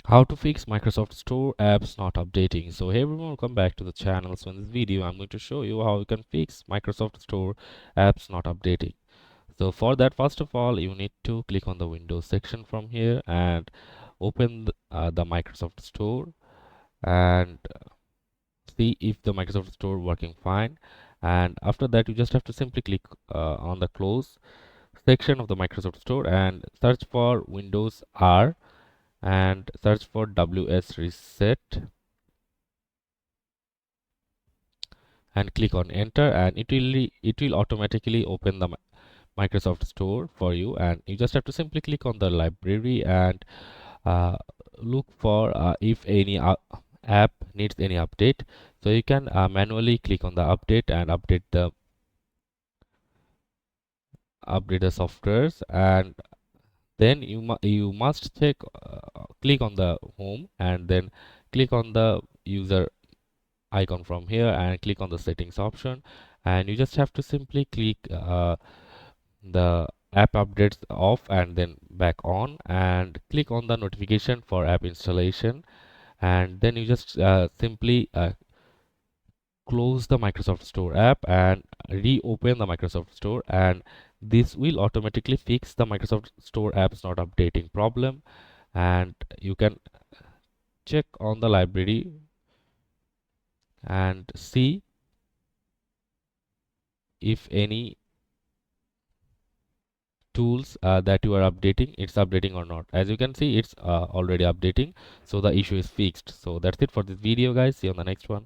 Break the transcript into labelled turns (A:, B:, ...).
A: How to fix Microsoft Store apps not updating. So hey everyone, welcome back to the channel. So in this video I'm going to show you how you can fix Microsoft Store apps not updating. So for that, first of all, you need to click on the Windows section from here and open the Microsoft Store and see if the Microsoft Store working fine. And after that, you just have to simply click on the close section of the Microsoft Store and search for Windows R and search for WS Reset and click on enter, and it will automatically open the Microsoft Store for you. And you just have to simply click on the library and uh, look for if any app needs any update. So you can manually click on the update and update the softwares, and then you must check click on the home and then click on the user icon from here and click on the settings option, and you just have to simply click the app updates off and then back on, and click on the notification for app installation, and then you just simply close the Microsoft Store app and reopen the Microsoft Store, and this will automatically fix the Microsoft Store apps not updating problem. And you can check on the library and see if any tools that you are updating, it's updating or not. As you can see, it's already updating, so the issue is fixed. So that's it for this video guys, see you on the next one.